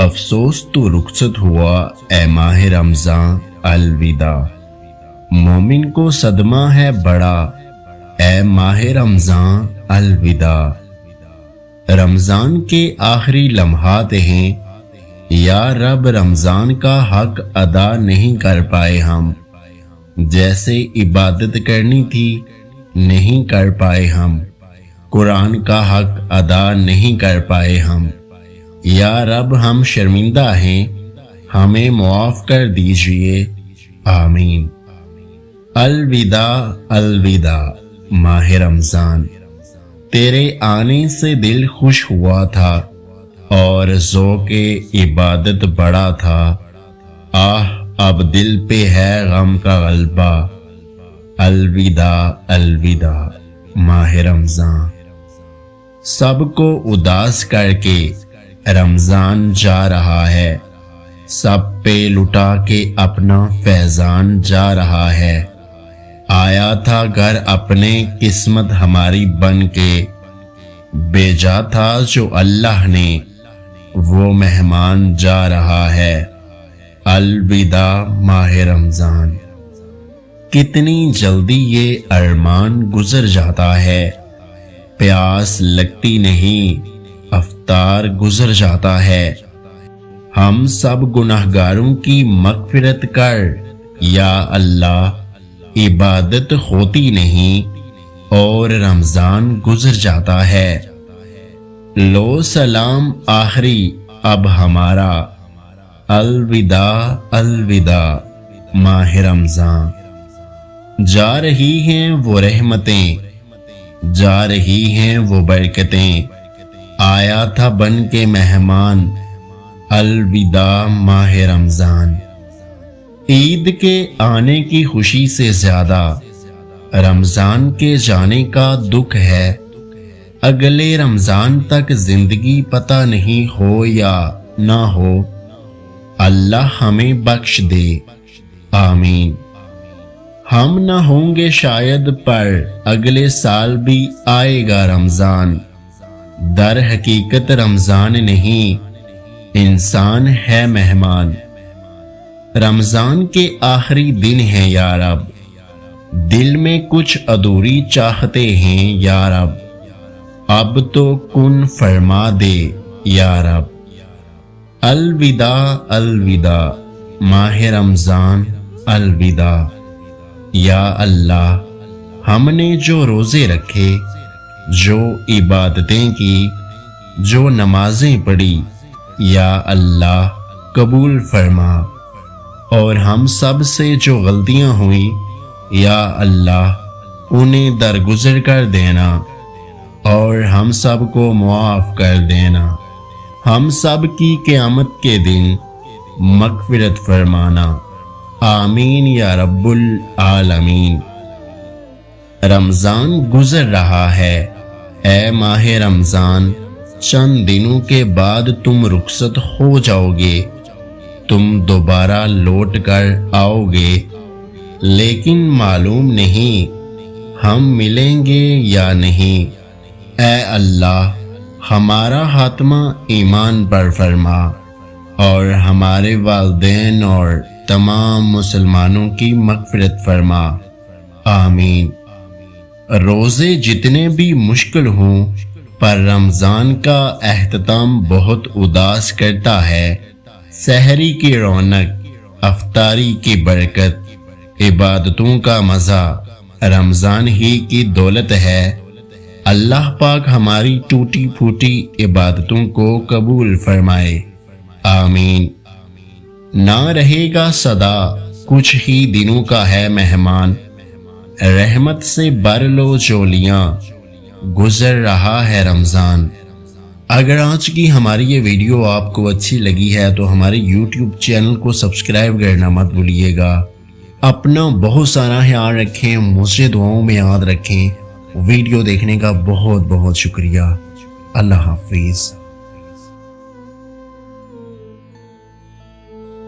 افسوس تو رخصت ہوا اے ماہ رمضان الوداع، مومن کو صدمہ ہے بڑا اے ماہ رمضان الوداع۔ رمضان کے آخری لمحات ہیں یا رب، رمضان کا حق ادا نہیں کر پائے ہم، جیسے عبادت کرنی تھی نہیں کر پائے ہم، قرآن کا حق ادا نہیں کر پائے ہم، یا رب ہم شرمندہ ہیں، ہمیں معاف کر دیجئے، آمین۔ الوداع الوداع ماہ رمضان، تیرے آنے سے دل خوش ہوا تھا اور ذوق عبادت بڑا تھا، اب دل پہ ہے غم کا غلبہ، الوداع الوداع ماہ رمضان۔ سب کو اداس کر کے رمضان جا رہا ہے، سب پہ لٹا کے اپنا فیضان جا رہا ہے، آیا تھا گھر اپنے قسمت ہماری بن کے، بھیجا تھا جو اللہ نے وہ مہمان جا رہا ہے، الوداع ماہ رمضان۔ کتنی جلدی یہ ارمان گزر جاتا ہے، پیاس لگتی نہیں افطار گزر جاتا ہے، ہم سب گناہگاروں کی مغفرت کر یا اللہ، عبادت ہوتی نہیں اور رمضان گزر جاتا ہے، لو سلام آخری اب ہمارا، الوداع الوداع ماہ رمضان۔ جا رہی ہیں وہ رحمتیں، جا رہی ہیں وہ برکتیں، آیا تھا بن کے مہمان، الوداع ماہ رمضان۔ عید کے آنے کی خوشی سے زیادہ رمضان کے جانے کا دکھ ہے، اگلے رمضان تک زندگی پتہ نہیں ہو یا نہ ہو، اللہ ہمیں بخش دے، آمین۔ ہم نہ ہوں گے شاید پر اگلے سال بھی آئے گا رمضان، در حقیقت رمضان نہیں انسان ہے مہمان، رمضان کے آخری دن ہیں یا رب، دل میں کچھ ادھوری چاہتے ہیں یا رب، اب تو کن فرما دے یا رب، الوداع الوداع ماہ رمضان الوداع۔ یا اللہ، ہم نے جو روزے رکھے، جو عبادتیں کی، جو نمازیں پڑھی، یا اللہ قبول فرما، اور ہم سب سے جو غلطیاں ہوئیں یا اللہ انہیں درگزر کر دینا اور ہم سب کو معاف کر دینا، ہم سب کی قیامت کے دن مغفرت فرمانا، آمین یا رب العالمین۔ رمضان گزر رہا ہے اے ماہ رمضان، چند دنوں کے بعد تم رخصت ہو جاؤ گے، تم دوبارہ لوٹ کر آؤ گے، لیکن معلوم نہیں ہم ملیں گے یا نہیں، اے اللہ ہمارا خاتمہ ایمان پر فرما اور ہمارے والدین اور تمام مسلمانوں کی مغفرت فرما، آمین۔ روزے جتنے بھی مشکل ہوں پر رمضان کا اختتام بہت اداس کرتا ہے، سحری کی رونق، افطاری کی برکت، عبادتوں کا مزہ رمضان ہی کی دولت ہے، اللہ پاک ہماری ٹوٹی پھوٹی عبادتوں کو قبول فرمائے، آمین۔ نہ رہے گا صدا، کچھ ہی دنوں کا ہے مہمان، رحمت سے بھر لو جولیاں، گزر رہا ہے رمضان۔ اگر آج کی ہماری یہ ویڈیو آپ کو اچھی لگی ہے تو ہمارے یوٹیوب چینل کو سبسکرائب کرنا مت بھولیے گا، اپنا بہت سارا خیال رکھیں، مجھے دعاؤں میں یاد رکھیں۔ ویڈیو دیکھنے کا بہت بہت شکریہ، اللہ حافظ۔